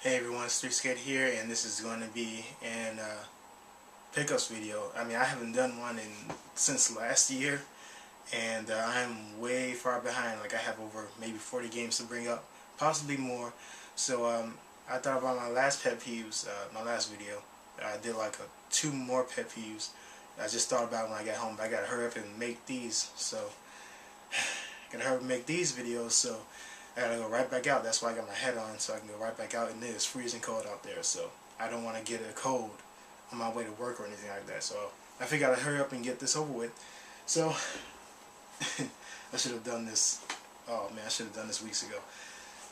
Hey everyone, StreetSkate here, and this is going to be an pickups video. I mean, I haven't done one since last year, and I'm way far behind. Like, I have over maybe 40 games to bring up, possibly more. So I thought about my last pet peeves, my last video. I did like two more pet peeves. I just thought about when I got home, but I gotta hurry up and make these. So I gotta hurry up and make these videos. So I gotta go right back out. That's why I got my hat on, so I can go right back out. And it is freezing cold out there, so I don't want to get a cold on my way to work or anything like that. So I figured I'd hurry up and get this over with. So I should have done this. Oh man, I should have done this weeks ago.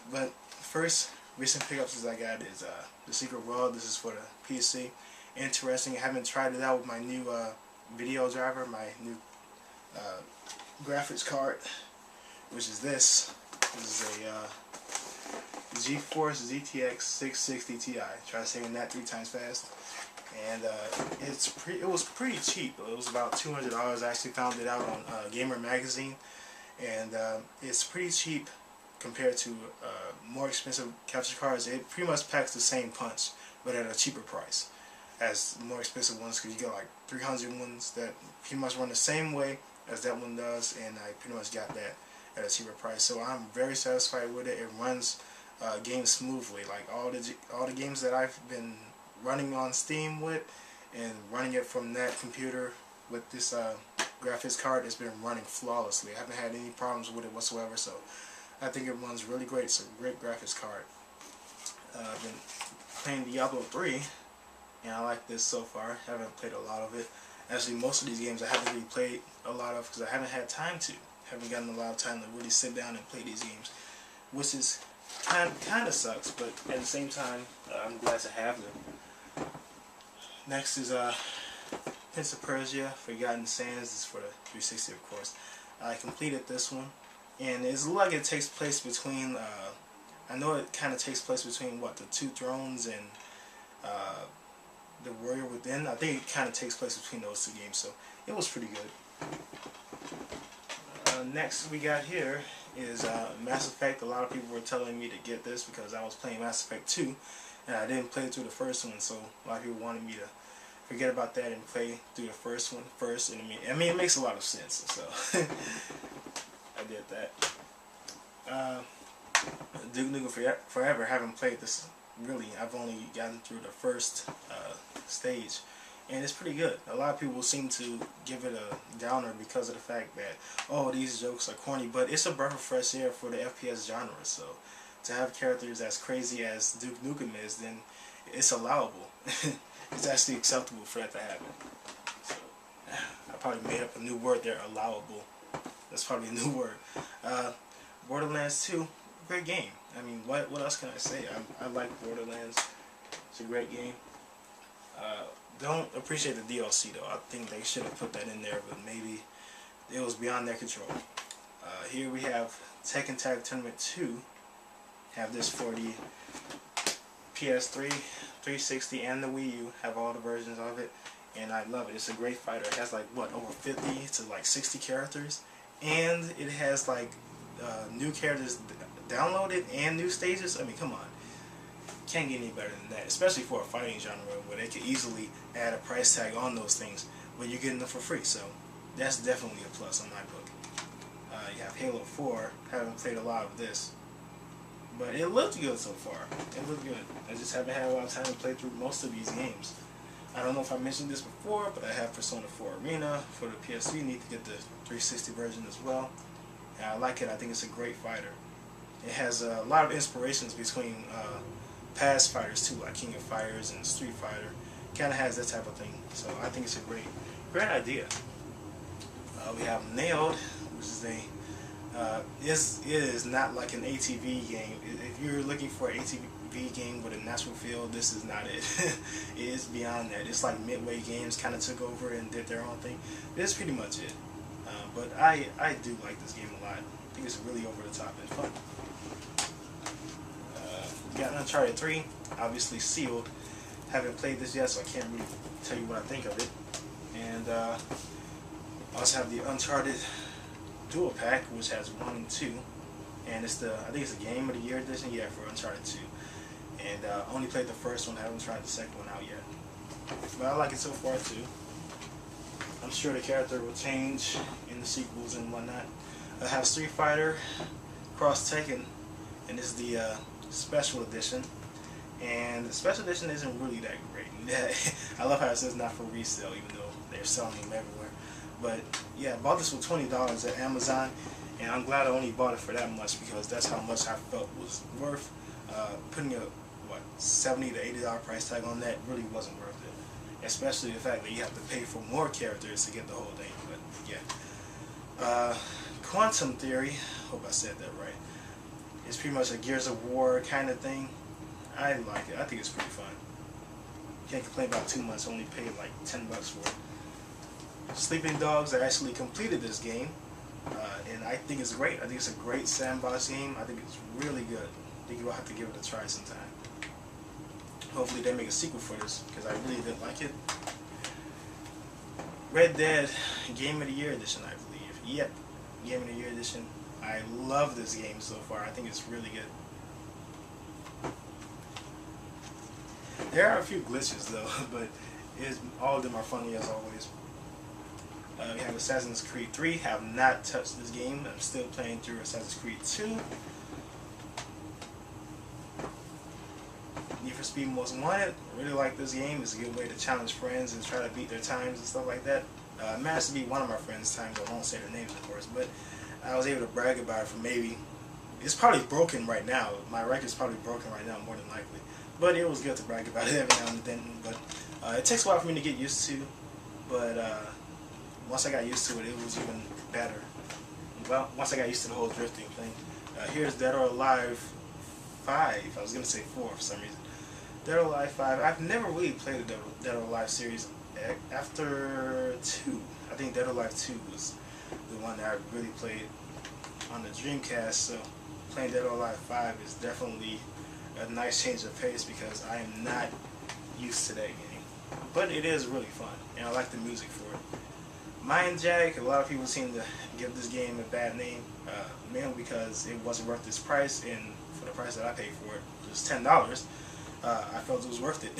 But first, recent pickups I got is the Secret World. This is for the PC. Interesting. I haven't tried it out with my new video driver, my new graphics card, which is this. This is a GeForce GTX 660 Ti. Try saying that 3 times fast. And it was pretty cheap. It was about $200. I actually found it out on Gamer Magazine, and it's pretty cheap compared to more expensive capture cards. It pretty much packs the same punch, but at a cheaper price as more expensive ones, because you got like 300 ones that pretty much run the same way as that one does, and I pretty much got that at a cheaper price. So I'm very satisfied with it. It runs games smoothly. Like all the games that I've been running on Steam with, and running it from that computer with this graphics card, it's been running flawlessly. I haven't had any problems with it whatsoever. So I think it runs really great. It's a great graphics card. I've been playing Diablo 3, and I like this so far. I haven't played a lot of it. Actually, most of these games I haven't really played a lot of because I haven't had time to. Haven't gotten a lot of time to really sit down and play these games, which is kind of sucks, but at the same time, I'm glad to have them. Next is Prince of Persia: Forgotten Sands. This is for the 360, of course. I completed this one, and it's like it takes place between. I know it kind of takes place between what, the Two Thrones and the Warrior Within. I think it kind of takes place between those two games, so it was pretty good. Next we got here is Mass Effect. A lot of people were telling me to get this because I was playing Mass Effect 2 and I didn't play through the first one, so a lot of people wanted me to forget about that and play through the first one first. And I mean it makes a lot of sense, so I did that. Duke Nukem Forever. Haven't played this really. I've only gotten through the first stage, and it's pretty good. A lot of people seem to give it a downer because of the fact that, oh, these jokes are corny, but it's a breath of fresh air for the FPS genre. So to have characters as crazy as Duke Nukem is, then it's allowable. It's actually acceptable for that to happen. So I probably made up a new word there, allowable. That's probably a new word. Borderlands 2, great game. I mean, what else can I say? I like Borderlands. It's a great game. Don't appreciate the DLC though. I think they should have put that in there, but maybe it was beyond their control. Here we have Tekken Tag Tournament 2. Have this for the PS3, 360, and the Wii U. Have all the versions of it, and I love it. It's a great fighter. It has like what, over 50 to like 60 characters, and it has like new characters downloaded and new stages. I mean, come on. Can't get any better than that, especially for a fighting genre where they could easily add a price tag on those things, but you're getting them for free, so that's definitely a plus on my book. You have Halo 4. Haven't played a lot of this, but it looked good so far. It looked good. I just haven't had a lot of time to play through most of these games. I don't know if I mentioned this before, but I have Persona 4 Arena for the PS3. Need to get the 360 version as well. And I like it. I think it's a great fighter. It has a lot of inspirations between past fighters too, like King of Fighters and Street Fighter. Kind of has that type of thing, so I think it's a great idea. We have Nailed, which is it is not like an ATV game. If you're looking for an ATV game with a natural feel, this is not it. It is beyond that. It's like Midway Games kind of took over and did their own thing. That's pretty much it. But I do like this game a lot. I think it's really over the top and fun. Got Uncharted 3, obviously sealed. Haven't played this yet, so I can't really tell you what I think of it. And also have the Uncharted Dual Pack, which has 1 and 2. and it's I think it's a Game of the Year edition, yeah, for Uncharted 2. and only played the first one. I haven't tried the second one out yet, but I like it so far too. I'm sure the character will change in the sequels and whatnot. I have Street Fighter Cross Tekken, and this is the special edition. And the special edition isn't really that great. I love how it says not for resale, even though they're selling them everywhere. But yeah, I bought this for $20 at Amazon, and I'm glad I only bought it for that much because that's how much I felt was worth. Putting a $70 to $80 price tag on that really wasn't worth it, especially the fact that you have to pay for more characters to get the whole thing. But yeah, Quantum Theory, hope I said that right. It's pretty much a Gears of War kind of thing. I like it. I think it's pretty fun. Can't complain about too much. Only paid like $10 for it. Sleeping Dogs, I actually completed this game, and I think it's great. I think it's a great sandbox game. I think it's really good. I think you'll have to give it a try sometime. Hopefully they make a sequel for this, because I really did like it. Red Dead Game of the Year Edition, I believe. Yep, Game of the Year Edition. I love this game so far. I think it's really good. There are a few glitches though, but all of them are funny as always. We have Assassin's Creed 3. Have not touched this game. I'm still playing through Assassin's Creed 2. Need for Speed Most Wanted. I really like this game. It's a good way to challenge friends and try to beat their times and stuff like that. I managed to beat one of my friends' times. I won't say their names, of course, but I was able to brag about it for maybe... It's probably broken right now. My record's probably broken right now, more than likely. But it was good to brag about it every now and then. But it takes a while for me to get used to. But once I got used to it, it was even better. Well, once I got used to the whole drifting thing. Here's Dead or Alive 5. I was going to say 4 for some reason. Dead or Alive 5. I've never really played the Dead or Alive series after 2. I think Dead or Alive 2 was the one that I really played on the Dreamcast. So playing Dead or Alive 5 is definitely a nice change of pace because I am not used to that game. But it is really fun, and I like the music for it. Mind Jack, a lot of people seem to give this game a bad name, mainly because it wasn't worth its price, and for the price that I paid for it, which was $10, I felt it was worth it.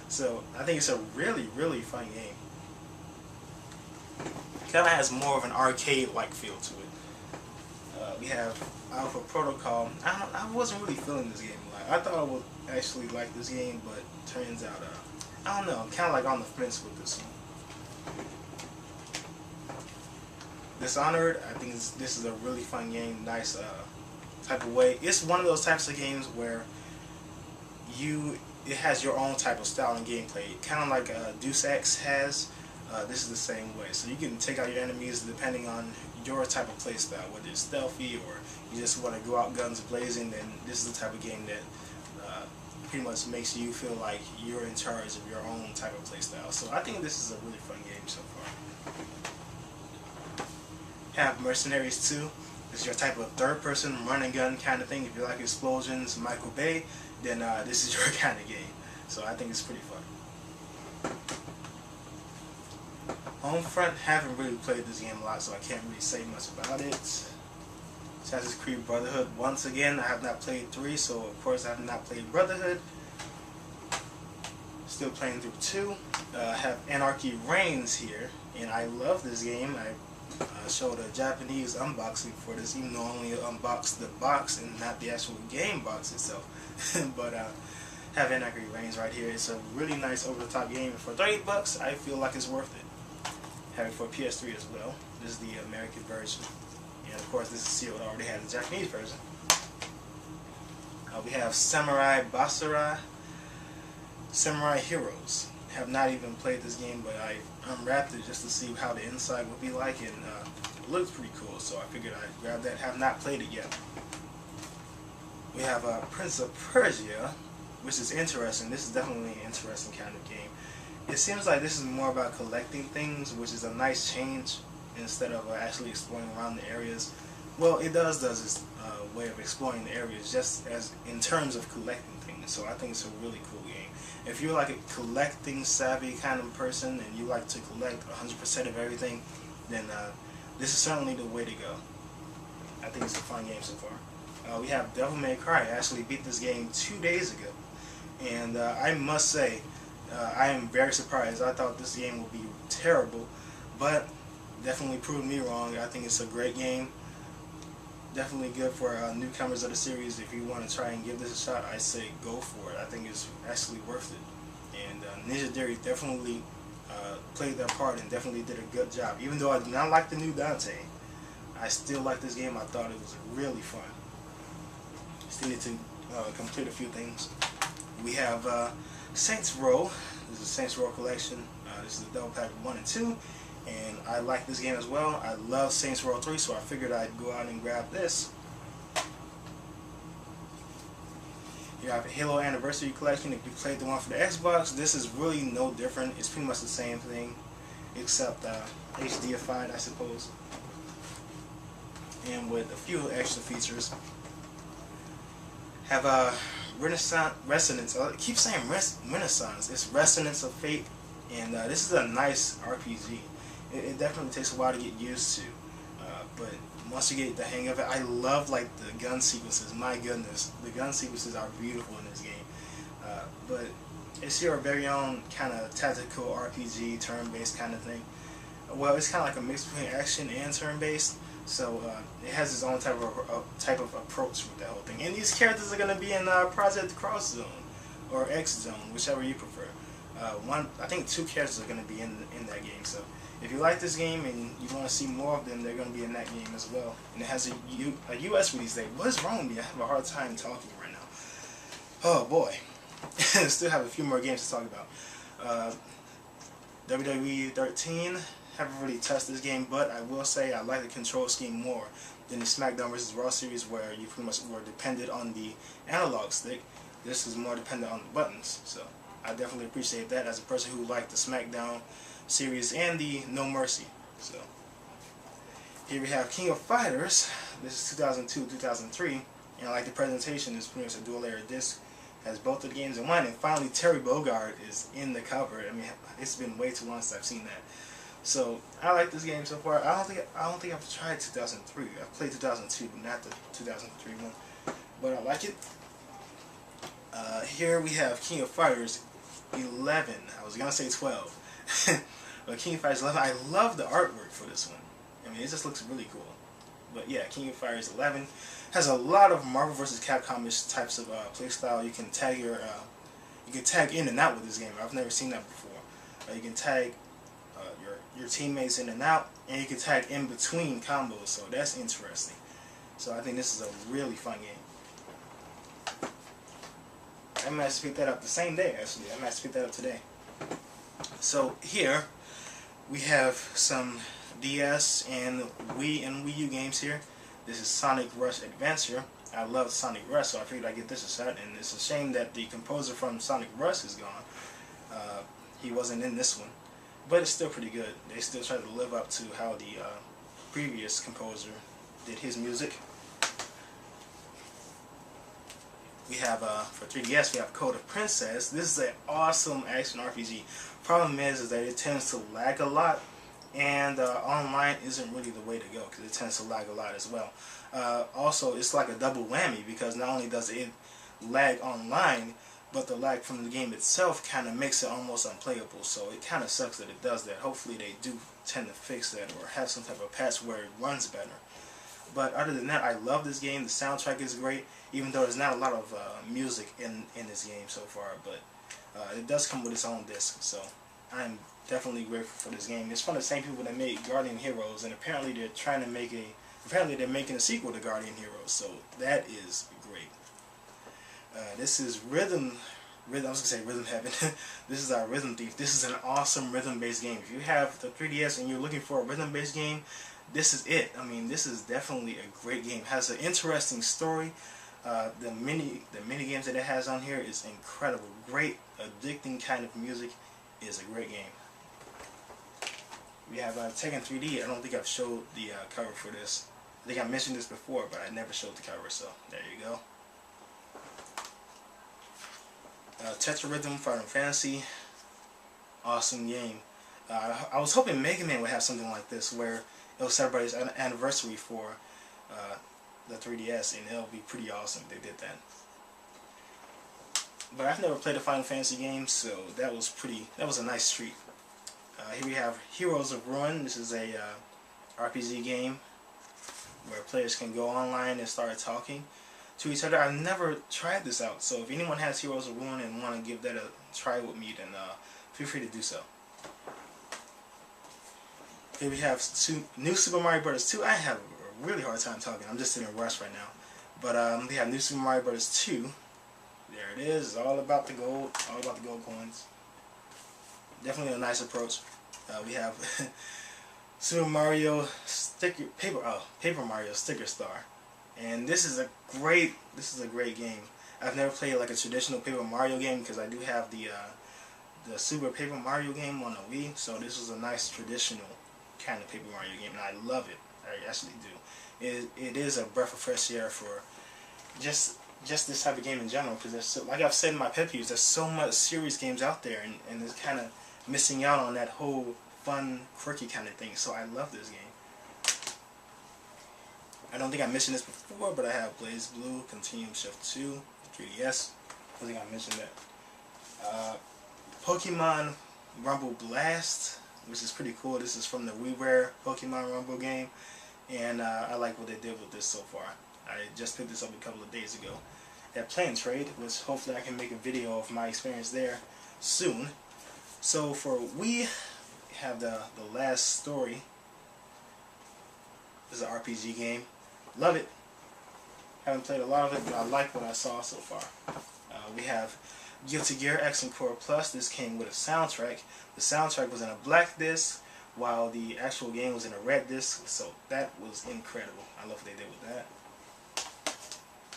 So I think it's a really, really fun game. Kind of has more of an arcade-like feel to it. We have Alpha Protocol. I wasn't really feeling this game a lot. I thought I would actually like this game, but turns out, I don't know, I'm kind of like on the fence with this one. Dishonored, I think this is a really fun game, nice type of way. It's one of those types of games where it has your own type of style and gameplay, kind of like Deus Ex has. This is the same way, so you can take out your enemies depending on your type of play style, whether it's stealthy or you just want to go out guns blazing. Then this is the type of game that pretty much makes you feel like you're in charge of your own type of play style. So I think this is a really fun game so far. Have Mercenaries 2. This is your type of third-person run-and-gun kind of thing. If you like explosions, Michael Bay, then this is your kind of game. So I think it's pretty fun. Homefront, haven't really played this game a lot, so I can't really say much about it. Assassin's Creed Brotherhood, once again, I have not played 3, so of course I have not played Brotherhood. Still playing through 2. I have Anarchy Reigns here, and I love this game. I showed a Japanese unboxing for this, even though I only unboxed the box and not the actual game box itself. But have Anarchy Reigns right here. It's a really nice over-the-top game, and for $30, I feel like it's worth it. Have it for PS3 as well. This is the American version, and of course this is sealed. I already have the Japanese version. We have Samurai Basara, Samurai Heroes. Have not even played this game, but I unwrapped it just to see how the inside would be like, and it looks pretty cool, so I figured I'd grab that. Have not played it yet. We have Prince of Persia, which is interesting. This is definitely an interesting kind of game. It seems like this is more about collecting things, which is a nice change instead of actually exploring around the areas. Well, it does its way of exploring the areas, just as in terms of collecting things. So I think it's a really cool game. If you're like a collecting savvy kind of person and you like to collect 100% of everything, then this is certainly the way to go. I think it's a fun game so far. we have Devil May Cry. I actually beat this game 2 days ago, and I must say, I am very surprised. I thought this game would be terrible, but definitely proved me wrong. I think it's a great game. Definitely good for newcomers of the series. If you want to try and give this a shot, I say go for it. I think it's actually worth it. And Ninja Theory definitely played their part and definitely did a good job. Even though I do not like the new Dante, I still like this game. I thought it was really fun. Still need to complete a few things. We have Saints Row. This is Saints Row Collection. This is the double pack 1 and 2. And I like this game as well. I love Saints Row 3, so I figured I'd go out and grab this. You have a Halo Anniversary Collection. If you played the one for the Xbox, this is really no different. It's pretty much the same thing, except HDified, I suppose, and with a few extra features. Have a Resonance. I keep saying Renaissance. It's Resonance of Fate, and this is a nice RPG. It definitely takes a while to get used to, but once you get the hang of it, I love like the gun sequences. My goodness, the gun sequences are beautiful in this game. But it's your very own kind of tactical RPG, turn-based kind of thing. Well, it's kind of like a mix between action and turn-based. So it has its own type of approach with that whole thing. And these characters are going to be in Project Cross Zone or X Zone, whichever you prefer. I think 2 characters are going to be in that game. So if you like this game and you want to see more of them, they're going to be in that game as well. And it has a US release date. What is wrong with me? I have a hard time talking right now. Oh boy. Still have a few more games to talk about. WWE 13. Haven't really touched this game, but I will say I like the control scheme more than the SmackDown vs. Raw series, where you pretty much were dependent on the analog stick. This is more dependent on the buttons, so I definitely appreciate that as a person who liked the SmackDown series and the No Mercy. So here we have King of Fighters. This is 2002-2003, and I like the presentation. It's pretty much a dual layer disc. Has both of the games in one, and finally Terry Bogard is in the cover. I mean, it's been way too long since I've seen that. So I like this game so far. I don't think I've tried 2003. I've played 2002, but not the 2003 one. But I like it. Here we have King of Fighters 11. I was gonna say 12, but King of Fighters 11. I love the artwork for this one. I mean, it just looks really cool. But yeah, King of Fighters 11 has a lot of Marvel vs. Capcom-ish types of playstyle. You can tag in and out with this game. I've never seen that before. You can tag your teammates in and out, and you can tag in between combos, so that's interesting. So I think this is a really fun game. I managed to pick that up the same day, actually. I managed to pick that up today. So here we have some DS and Wii U games here. This is Sonic Rush Adventure. I love Sonic Rush, so I figured I'd give this a shot, and it's a shame that the composer from Sonic Rush is gone. He wasn't in this one. But it's still pretty good. They still try to live up to how the previous composer did his music. We have, for 3DS, we have Code of Princess. This is an awesome action RPG. Problem is that it tends to lag a lot, and online isn't really the way to go because it tends to lag a lot as well. Also, it's like a double whammy because not only does it lag online, but the lag from the game itself kind of makes it almost unplayable, so it kind of sucks that it does that. Hopefully they do tend to fix that or have some type of patch where it runs better. But other than that, I love this game. The soundtrack is great, even though there's not a lot of music in this game so far, but it does come with its own disc, so I'm definitely grateful for this game. It's from the same people that made Guardian Heroes, and apparently they're trying to make they're making a sequel to Guardian Heroes, so that is great. This is Rhythm Heaven. This is our Rhythm Thief. This is an awesome rhythm-based game. If you have the 3DS and you're looking for a rhythm-based game, this is it. I mean, this is definitely a great game. It has an interesting story. The mini games that it has on here is incredible. Great, addicting kind of music. Is a great game. We have Tekken 3D. I don't think I've showed the cover for this. I think I mentioned this before, but I never showed the cover, so there you go. Tetrarhythm Final Fantasy, awesome game. I was hoping Mega Man would have something like this, where it will celebrate its anniversary for the 3DS, and it'll be pretty awesome if they did that. But I've never played a Final Fantasy game, so that was a nice treat. Here we have Heroes of Ruin. This is a RPG game where players can go online and start talking to each other. I've never tried this out, so if anyone has Heroes of Ruin and want to give that a try with me, then feel free to do so. Here we have New Super Mario Bros. 2. I have a really hard time talking. I'm just in a rush right now. But we have New Super Mario Bros. 2. There it is. It's all about the gold. All about the gold coins. Definitely a nice approach. We have Super Mario Paper Mario Sticker Star, and this is a great game. I've never played like a traditional Paper Mario game because I do have the Super Paper Mario game on the Wii, so this was a nice traditional kind of Paper Mario game, and I love it. I actually do. It is a breath of fresh air for just this type of game in general, because there's like I've said in my pet peeves, there's so much serious games out there, and it's kind of missing out on that whole fun, quirky kind of thing. So I love this game. I don't think I mentioned this before, but I have BlazBlue, Continuum Shift 2, 3DS. I think I mentioned that. Pokemon Rumble Blast, which is pretty cool. This is from the WiiWare Pokemon Rumble game, and I like what they did with this so far. I just picked this up a couple of days ago at Play and Trade, which hopefully I can make a video of my experience there soon. So for Wii, we have the Last Story. This is an RPG game. Love it. Haven't played a lot of it, but I like what I saw so far. We have Guilty Gear Xtreme Core Plus. This came with a soundtrack. The soundtrack was in a black disc, while the actual game was in a red disc. So that was incredible. I love what they did with that.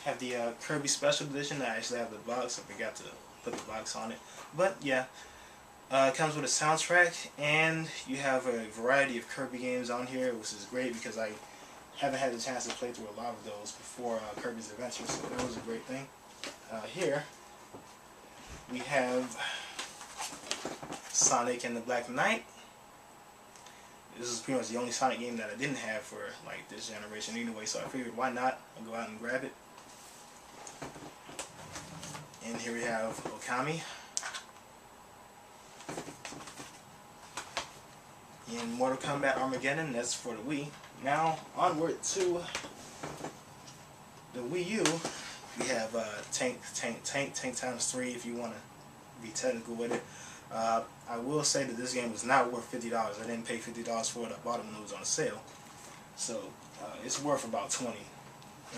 Have the Kirby Special Edition. I actually have the box. I forgot to put the box on it. But yeah. It comes with a soundtrack, and you have a variety of Kirby games on here, which is great because I haven't had the chance to play through a lot of those before Kirby's Adventure, so that was a great thing. Here we have Sonic and the Black Knight. This is pretty much the only Sonic game that I didn't have for like this generation anyway, so I figured why not? I'll go out and grab it. And here we have Okami. In Mortal Kombat Armageddon, that's for the Wii. Now, onward to the Wii U, we have Tank times 3 if you want to be technical with it. I will say that this game is not worth $50. I didn't pay $50 for it. I bought it when it was on sale. So, it's worth about $20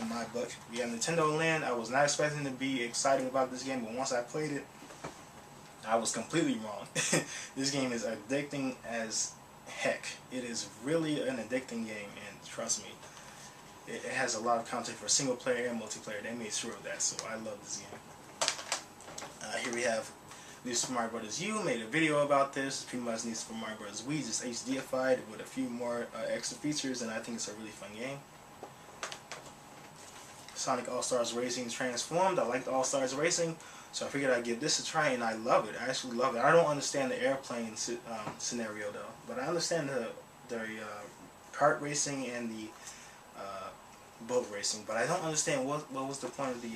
in my book. We have Nintendo Land. I was not expecting to be excited about this game, but once I played it, I was completely wrong. This game is addicting as heck. It is really an addicting game, and trust me, it has a lot of content for single player and multiplayer. They made sure of that, so I love this game. Here we have New Super Mario Bros. U. Made a video about this. It's pretty much New Super Mario Bros. Wii, just HDified with a few more extra features, and I think it's a really fun game. Sonic All-Stars Racing Transformed. I liked All-Stars Racing, so I figured I'd give this a try, and I love it. I actually love it. I don't understand the airplane scenario though, but I understand the kart racing and the boat racing, but I don't understand what was the point of the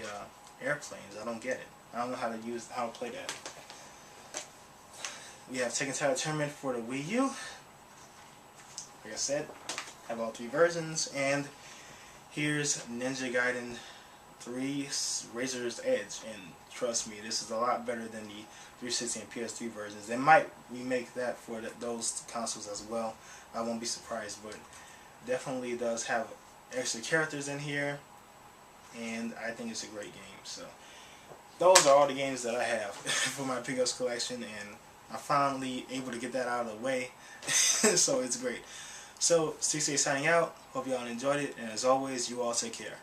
airplanes. I don't get it. I don't know how to play that. We have Tekken Title Tournament for the Wii U. Like I said, have all 3 versions, and here's Ninja Gaiden 3 Razor's Edge, and trust me, this is a lot better than the 360 and PS3 versions. They might remake that for those consoles as well. I won't be surprised, but definitely does have extra characters in here, and I think it's a great game. So those are all the games that I have for my pickups collection, and I'm finally able to get that out of the way. So it's great. So 68 signing out. Hope y'all enjoyed it, and as always, you all take care.